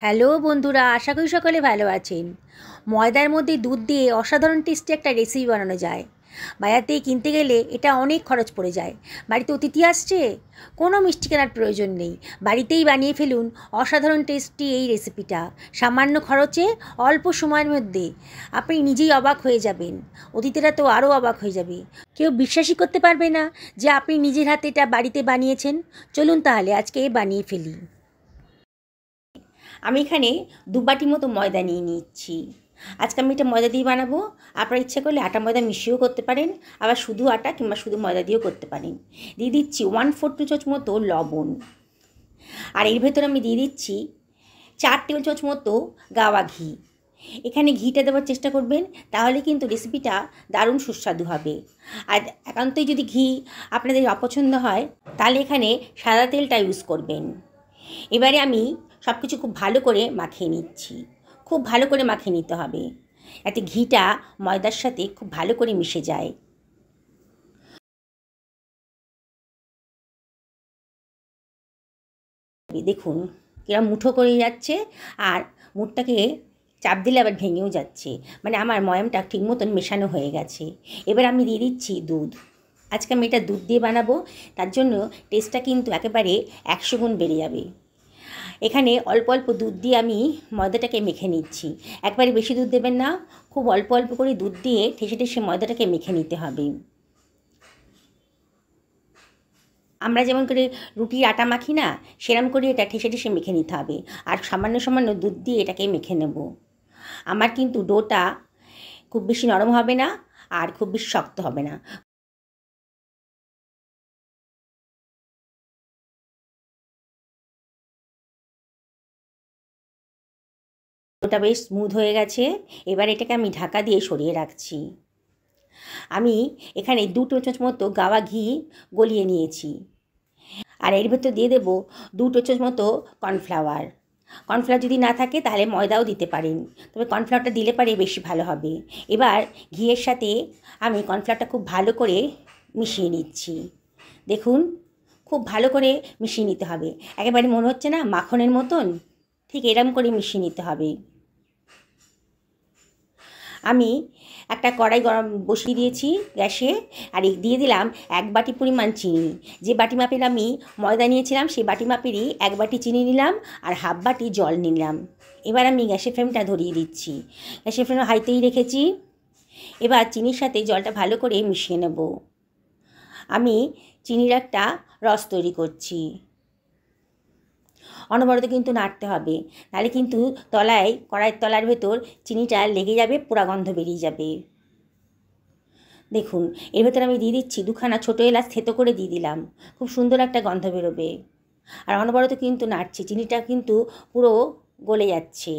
Hello বন্ধুরা, আশা করি সকলে ভালো আছেন। ময়দার মধ্যে দুধ দিয়ে অসাধারণ টেস্টি একটা রেসিপি বানানো যায়। বাজার থেকে কিনতে গেলে এটা অনেক খরচ পড়ে যায়। বাড়িতে অতিথি আসছে, কোনো মিষ্টি কেনার প্রয়োজন নেই, বাড়িতেই বানিয়ে ফেলুন অসাধারণ টেস্টি এই রেসিপিটা। সামান্য খরচে অল্প সময়ের মধ্যে আপনি নিজেই অবাক হয়ে যাবেন, অতিথিরা তো আরও অবাক হয়ে যাবে। কেউ বিশ্বাসই করতে পারবে না যে আপনি নিজের হাতে এটা বাড়িতে বানিয়েছেন। চলুন তাহলে আজকে বানিয়ে ফেলি। আমি এখানে 2 বাটি মতো ময়দা নিয়ে নিচ্ছি। আজকে আমি এটা ময়দা দিয়ে বানাবো। আপনার ইচ্ছা করলে আটা ময়দা মিশিয়েও করতে পারেন, আবার শুধু আটা কিংবা শুধু ময়দা দিয়েও করতে পারেন। দিয়ে দিচ্ছি 1/4 চামচ মতো লবণ, আর এর ভেতরে আমি দিয়ে দিচ্ছি 4 টেবিল চামচ মতো গাওয়া ঘি। এখানে ঘিটা দেওয়ার চেষ্টা করবেন, তাহলে কিন্তু রেসিপিটা দারুণ সুস্বাদু হবে। আর একান্তই যদি ঘি আপনাদের অপছন্দ হয়, তাহলে এখানে সাদা তেলটা ইউজ করবেন। এবারে আমি সব কিছু খুব ভালো করে মাখিয়ে নিচ্ছি। খুব ভালো করে মাখিয়ে নিতে হবে, যাতে ঘিটা ময়দার সাথে খুব ভালো করে মিশে যায়। দেখুন কিরম মুঠো করে যাচ্ছে, আর মুঠটাকে চাপ দিলে আবার ভেঙেও যাচ্ছে, মানে আমার ময়ামটা ঠিক মতন মেশানো হয়ে গেছে। এবার আমি দিয়ে দিচ্ছি দুধ। আজকে আমি এটা দুধ দিয়ে বানাবো, তার জন্য টেস্টটা কিন্তু একেবারে 100 গুণ বেড়ে যাবে। এখানে অল্প অল্প দুধ দিয়ে আমি ময়দাটাকে মেখে নিচ্ছি। একবারে বেশি দুধ দেবেন না, খুব অল্প অল্প করে দুধ দিয়ে ঠেসে ঠেসে ময়দাটাকে মেখে নিতে হবে। আমরা যেমন করে রুটির আটা মাখি না, সেরকম করে এটা ঠেসে ঠেসে মেখে নিতে হবে। আর সামান্য সামান্য দুধ দিয়ে এটাকে মেখে নেব। আমার কিন্তু ডোটা খুব বেশি নরম হবে না, আর খুব বেশি শক্ত হবে না। ডোটা বেশ স্মুথ হয়ে গেছে। এবার এটাকে আমি ঢাকা দিয়ে সরিয়ে রাখছি। আমি এখানে 2 টেবিল চামচ মতো গাওয়া ঘি গলিয়ে নিয়েছি, আর এর ভেতর দিয়ে দেবো 2 টেবিল চামচ মতো কর্নফ্লাওয়ার। কর্নফ্লাওয়ার যদি না থাকে তাহলে ময়দাও দিতে পারেন, তবে কর্নফ্লাওয়ারটা দিলে পারে বেশি ভালো হবে। এবার ঘিয়ের সাথে আমি কর্নফ্লাওয়ারটা খুব ভালো করে মিশিয়ে নিচ্ছি। দেখুন খুব ভালো করে মিশিয়ে নিতে হবে, একেবারে মনে হচ্ছে না মাখনের মতন, ঠিক এরম করে মিশিয়ে নিতে হবে। আমি একটা কড়াই গরম বসিয়ে দিয়েছি গ্যাসে, আর দিয়ে দিলাম 1 বাটি পরিমাণ চিনি। যে বাটি মাপের আমি ময়দা নিয়েছিলাম সেই বাটি মাপেরই 1 বাটি চিনি নিলাম, আর হাফ বাটি জল নিলাম। এবার আমি গ্যাসের ফ্লেমটা ধরিয়ে দিচ্ছি, গ্যাসের ফ্লেম হাইতেই রেখেছি। এবার চিনির সাথে জলটা ভালো করে মিশিয়ে নেব। আমি চিনির একটা রস তৈরি করছি। অনবরত কিন্তু নাড়তে হবে, নাহলে কিন্তু তলায় কড়াইয়ের তলার ভেতর চিনিটা লেগে যাবে, পোড়া গন্ধ বেরিয়ে যাবে। দেখুন এর ভেতরে আমি দিয়ে দিচ্ছি 2খানা ছোটো এলাচ থেতো করে দিয়ে দিলাম, খুব সুন্দর একটা গন্ধ বেরোবে। আর অনবরত কিন্তু নাড়ছি, চিনিটা কিন্তু পুরো গলে যাচ্ছে।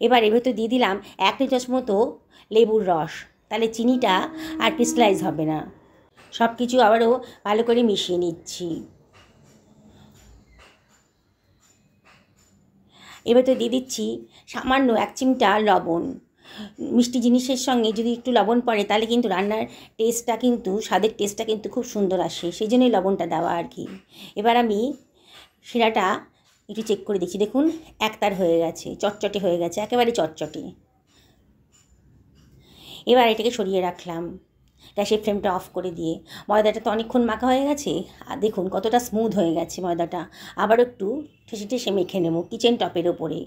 এবার এর ভেতর দিয়ে দিলাম 1 টেবিল চামচ মতো লেবুর রস, তাহলে চিনিটা আর ক্রিস্টালাইজ হবে না। সব কিছু আবারও ভালো করে মিশিয়ে নিচ্ছি। এবার তো দিয়ে দিচ্ছি সামান্য 1 চিমটা লবণ। মিষ্টি জিনিসের সঙ্গে যদি একটু লবণ পড়ে তাহলে কিন্তু রান্নার টেস্টটা কিন্তু স্বাদের টেস্টটা কিন্তু খুব সুন্দর আসে, সেই জন্যই লবণটা দেওয়া আর কি। এবার আমি শিরাটা একটু চেক করে দেখছি, দেখুন একতার হয়ে গেছে, চটচটে হয়ে গেছে, একেবারে চটচটে। এবার এটাকে সরিয়ে রাখলাম, গ্যাসের ফ্লেমটা অফ করে দিয়ে। ময়দাটা তো অনেকক্ষণ মাখা হয়ে গেছে, আর দেখুন কতটা স্মুথ হয়ে গেছে ময়দাটা। আবার একটু ঠেসে ঠেসে মেখে নেব কিচেন টপের ওপরে।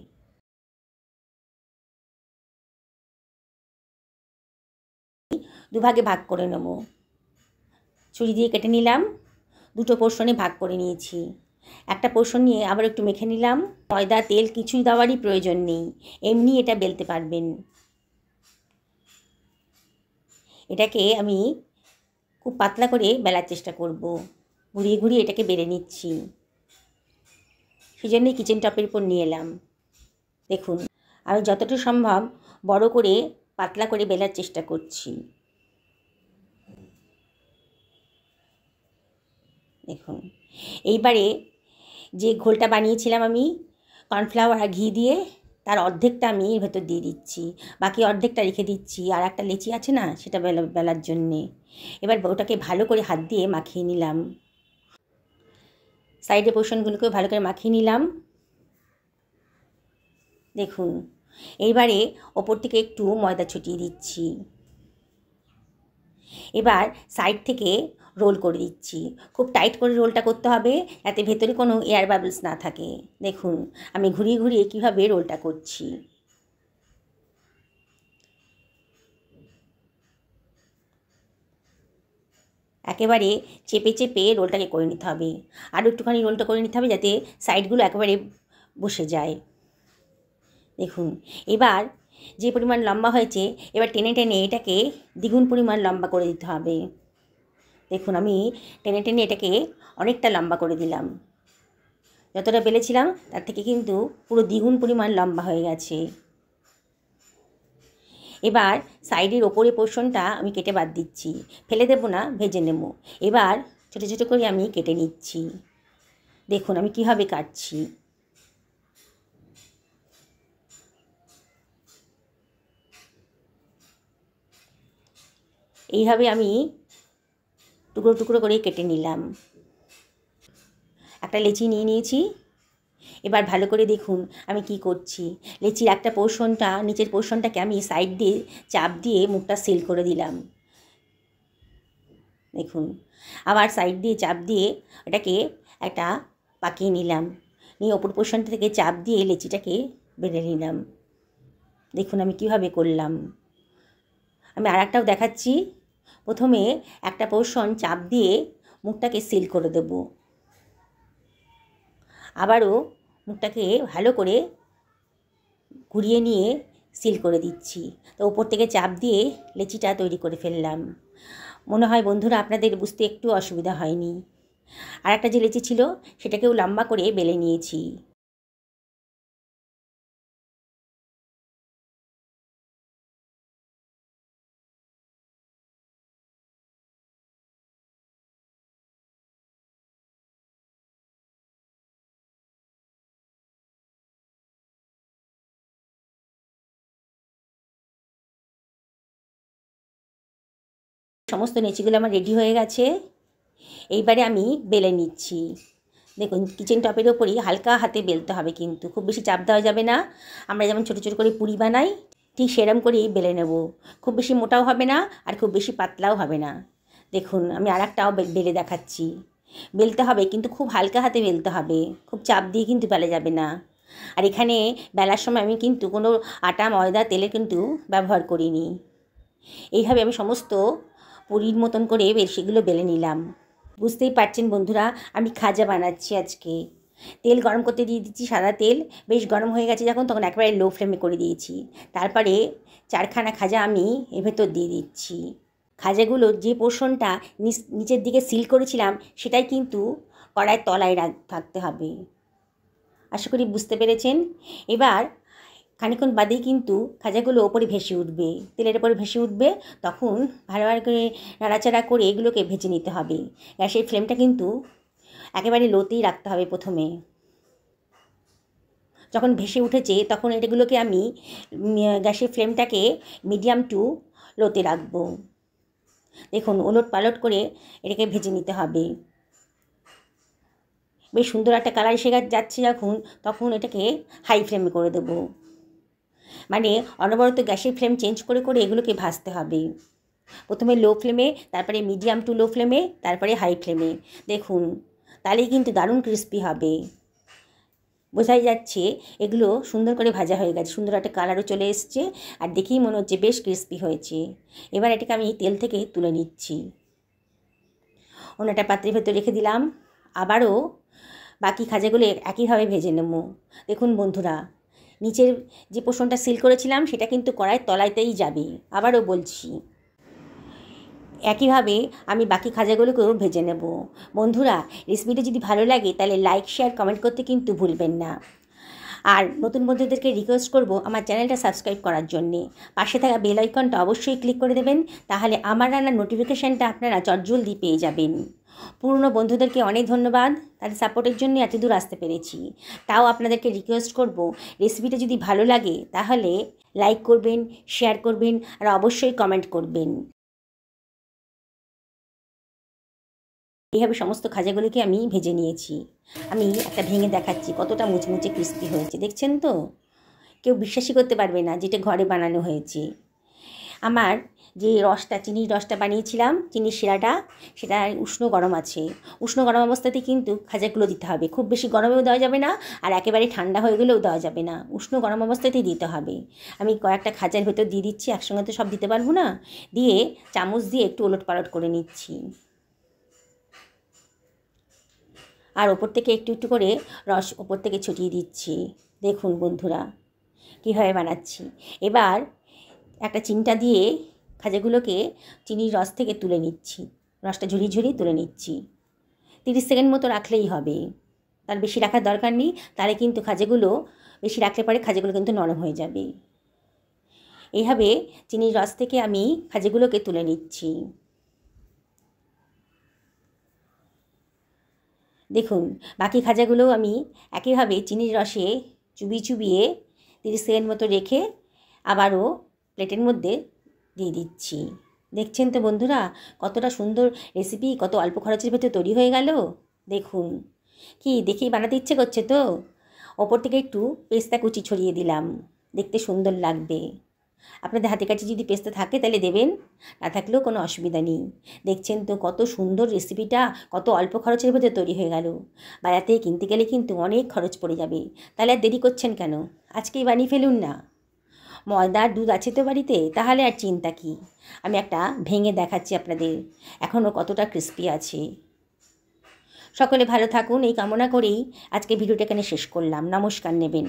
দুভাগে ভাগ করে নেব, ছুরি দিয়ে কেটে নিলাম, 2টো পোর্শনে ভাগ করে নিয়েছি। একটা পোর্শন নিয়ে আবার একটু মেখে নিলাম। ময়দা তেল কিছুই দেওয়ারই প্রয়োজন নেই, এমনি এটা বেলতে পারবেন। এটাকে আমি খুব পাতলা করে বেলার চেষ্টা করব, ঘুরিয়ে ঘুরিয়ে এটাকে বেলে নিচ্ছি, সেই জন্যই কিচেন টপের উপর নিয়ে এলাম। দেখুন আমি যতটা সম্ভব বড় করে পাতলা করে বেলার চেষ্টা করছি। দেখুন এইবারে যে ঘোলটা বানিয়েছিলাম আমি কর্নফ্লাওয়ার আর ঘি দিয়ে, তার অর্ধেকটা আমি এর ভেতর দিয়ে দিচ্ছি, বাকি অর্ধেকটা রেখে দিচ্ছি, আর একটা লেচি আছে না সেটা বেলার জন্যে। এবার ওটাকে ভালো করে হাত দিয়ে মাখিয়ে নিলাম। সাইডের পোর্শনগুলোকে ভালো করে মাখিয়ে নিলাম। দেখুন, এইবারে ওপর থেকে একটু ময়দা ছড়িয়ে দিচ্ছি। এবার সাইড থেকে রোল করে দিচ্ছি। খুব টাইট করে রোলটা করতে হবে, যাতে ভেতরে কোনো এয়ার বাবলস না থাকে। দেখুন আমি ঘুরিয়ে ঘুরিয়ে কীভাবে রোলটা করছি। একেবারে চেপে চেপে রোলটাকে করে নিতে হবে। আরও একটুখানি রোলটা করে নিতে হবে, যাতে সাইডগুলো একেবারে বসে যায়। দেখুন, এবার যে পরিমাণ লম্বা হয়েছে, এবার টেনে টেনে এটাকে দ্বিগুণ পরিমাণ লম্বা করে দিতে হবে। দেখুন আমি টেনে টেনে এটাকে অনেকটা লম্বা করে দিলাম। যতটা বেলেছিলাম তার থেকে কিন্তু পুরো দ্বিগুণ পরিমাণ লম্বা হয়ে গেছে। এবার সাইডের ওপরে পোর্শনটা আমি কেটে বাদ দিচ্ছি, ফেলে দেবো না, ভেজে নেব। এবার ছোটো ছোটো করে আমি কেটে নিচ্ছি। দেখুন আমি কীভাবে কাটছি। এইভাবে আমি টুকরো টুকরো করে কেটে নিলাম। একটা লেচি নিয়ে নিয়েছি। এবার ভালো করে দেখুন আমি কি করছি। লেচির একটা পোর্শনটা, নিচের পোর্শনটাকে আমি সাইড দিয়ে চাপ দিয়ে মুখটা সিল করে দিলাম। দেখুন, আবার সাইড দিয়ে চাপ দিয়ে এটাকে একটা পাকিয়ে নিলাম, নিয়ে ওপর পোর্শনটা থেকে চাপ দিয়ে লেচিটাকে বেঁধে নিলাম। দেখুন আমি কিভাবে করলাম। আমি আর একটাও দেখাচ্ছি। প্রথমে একটা পোর্শন চাপ দিয়ে মুখটাকে সিল করে দেব, আবারও মুখটাকে ভালো করে ঘুরিয়ে নিয়ে সিল করে দিচ্ছি। তো ওপর থেকে চাপ দিয়ে লেচিটা তৈরি করে ফেললাম। মনে হয় বন্ধুরা আপনাদের বুঝতে একটু অসুবিধা হয়নি। আর একটা যে লেচি ছিল সেটাকেও লম্বা করে বেলে নিয়েছি। সমস্ত লেচিগুলো আমার রেডি হয়ে গেছে। এইবারে আমি বেলে নিচ্ছি। দেখুন কিচেন টপের ওপরই হালকা হাতে বেলতে হবে, কিন্তু খুব বেশি চাপ দেওয়া যাবে না। আমরা যেমন ছোটো ছোটো করে পুরি বানাই ঠিক সেরম করেই বেলে নেব। খুব বেশি মোটাও হবে না আর খুব বেশি পাতলাও হবে না। দেখুন আমি আর একটাও বেলে দেখাচ্ছি। বেলতে হবে কিন্তু খুব হালকা হাতে বেলতে হবে, খুব চাপ দিয়ে কিন্তু বেলা যাবে না। আর এখানে বেলার সময় আমি কিন্তু কোনো আটা ময়দা তেলের কিন্তু ব্যবহার করিনি। এইভাবে আমি সমস্ত পুরির মতন করে সেগুলো বেলে নিলাম। বুঝতেই পারছেন বন্ধুরা আমি খাজা বানাচ্ছি আজকে। তেল গরম করতে দিয়ে দিচ্ছি, সাদা তেল। বেশ গরম হয়ে গেছে যখন, তখন একেবারে লো ফ্লেমে করে দিয়েছি। তারপরে 4খানা খাজা আমি এর ভেতর দিয়ে দিচ্ছি। খাজাগুলোর যে পোর্শনটা নিচের দিকে সিল করেছিলাম সেটাই কিন্তু কড়াইয়ের তলায় থাকতে হবে। আশা করি বুঝতে পেরেছেন। এবার খানিকক্ষণ বাদেই কিন্তু খাজাগুলো ওপরে ভেসে উঠবে, তেলের ওপরে ভেসে উঠবে। তখন ভালো করে নাড়াচাড়া করে এগুলোকে ভেজে নিতে হবে। গ্যাসের ফ্লেমটা কিন্তু একেবারে লোতেই রাখতে হবে। প্রথমে যখন ভেসে উঠেছে তখন এগুলোকে আমি গ্যাসের ফ্লেমটাকে মিডিয়াম টু লোতে রাখবো। দেখুন ওলট পালট করে এটাকে ভেজে নিতে হবে। বেশ সুন্দর একটা কালার এসে যাচ্ছে যখন, তখন এটাকে হাই ফ্লেমে করে দেবো। মানে অনবরত গ্যাসের ফ্লেম চেঞ্জ করে করে এগুলোকে ভাজতে হবে। প্রথমে লো ফ্লেমে, তারপরে মিডিয়াম টু লো ফ্লেমে, তারপরে হাই ফ্লেমে। দেখুন তাহলেই কিন্তু দারুণ ক্রিস্পি হবে। বোঝাই যাচ্ছে এগুলো সুন্দর করে ভাজা হয়ে গেছে, সুন্দর একটা কালারও চলে এসছে, আর দেখেই মনে হচ্ছে বেশ ক্রিস্পি হয়েছে। এবার এটাকে আমি তেল থেকে তুলে নিচ্ছি। অন্য একটা পাত্রের ভেতর রেখে দিলাম। আবারও বাকি খাজাগুলো একইভাবে ভেজে নেব। দেখুন বন্ধুরা, নিচের যে পোর্শনটা সিল করেছিলাম সেটা কিন্তু কড়াইয়ের তলাতেই যাবে। আবারও বলছি, একইভাবে আমি বাকি খাজাগুলোকেও ভেজে নেব। বন্ধুরা রেসিপিটা যদি ভালো লাগে তাহলে লাইক শেয়ার কমেন্ট করতে কিন্তু ভুলবেন না। আর নতুন বন্ধুদেরকে রিকোয়েস্ট করব আমার চ্যানেলটা সাবস্ক্রাইব করার জন্যে। পাশে থাকা বেল আইকনটা অবশ্যই ক্লিক করে দেবেন, তাহলে আমার রান্নার নোটিফিকেশানটা আপনারা চটজলদি পেয়ে যাবেন। পুরনো বন্ধুদেরকে অনেক ধন্যবাদ, তাদের সাপোর্টের জন্য এত দূর আসতে পেরেছি। তাও আপনাদেরকে রিকোয়েস্ট করব, রেসিপিটা যদি ভালো লাগে তাহলে লাইক করবেন, শেয়ার করবেন, আর অবশ্যই কমেন্ট করবেন। এইভাবে সমস্ত খাজাগুলোকে আমি ভেজে নিয়েছি। আমি একটা ভেঙে দেখাচ্ছি কতটা মুচমুচে ক্রিস্পি হয়েছে, দেখছেন তো? কেউ বিশ্বাসই করতে পারবে না যেটা ঘরে বানানো হয়েছে। আমার যে রসটা, চিনির রসটা বানিয়েছিলাম, চিনির শিরাটা, সেটা উষ্ণ গরম আছে। উষ্ণ গরম অবস্থাতে কিন্তু খাজাগুলো দিতে হবে। খুব বেশি গরমেও দেওয়া যাবে না, আর একেবারে ঠান্ডা হয়ে গেলেও দেওয়া যাবে না। উষ্ণ গরম অবস্থাতেই দিতে হবে। আমি কয়েকটা খাজার ভেতর দিয়ে দিচ্ছি, একসঙ্গে তো সব দিতে পারবো না। দিয়ে চামচ দিয়ে একটু ওলটপালট করে নিচ্ছি। আর ওপর থেকে একটু একটু করে রস ওপর থেকে ছড়িয়ে দিচ্ছি। দেখুন বন্ধুরা কীভাবে বানাচ্ছি। এবার একটা চিমটা দিয়ে খাজাগুলোকে চিনির রস থেকে তুলে নিচ্ছি। রসটা ঝরিয়ে ঝরিয়ে তুলে নিচ্ছি। 30 সেকেন্ড মতো রাখলেই হবে, তার বেশি রাখার দরকার নেই। তাহলে কিন্তু খাজাগুলো বেশি রাখলে পরে খাজাগুলো কিন্তু নরম হয়ে যাবে। এইভাবে চিনির রস থেকে আমি খাজাগুলোকে তুলে নিচ্ছি। দেখুন বাকি খাজাগুলোও আমি একইভাবে চিনির রসে চুবিয়ে চুবিয়ে 30 সেকেন্ড মতো রেখে আবারও প্লেটের মধ্যে দিয়ে দিচ্ছি। দেখছেন তো বন্ধুরা কতটা সুন্দর রেসিপি, কত অল্প খরচের ভেতরে তৈরি হয়ে গেল। দেখুন কি দেখেই বানাতে ইচ্ছে করছে তো। ওপর থেকে একটু পেস্তা কুচি ছড়িয়ে দিলাম, দেখতে সুন্দর লাগবে। আপনাদের হাতে কাছে যদি পেস্তা থাকে তাহলে দেবেন, না থাকলেও কোনো অসুবিধা নেই। দেখছেন তো কত সুন্দর রেসিপিটা, কত অল্প খরচের ভেতরে তৈরি হয়ে গেল। বাজারে কিনতে গেলে কিন্তু অনেক খরচ পড়ে যাবে। তাহলে আর দেরি করছেন কেন, আজকেই বানিয়ে ফেলুন না। ময়দার দুধ আছে তো বাড়িতে, তাহলে আর চিন্তা কি। আমি একটা ভেঙে দেখাচ্ছি আপনাদের, এখনও কতটা ক্রিস্পি আছে। সকলে ভালো থাকুন এই কামনা করেই আজকে ভিডিওটা এখানে শেষ করলাম। নমস্কার নেবেন।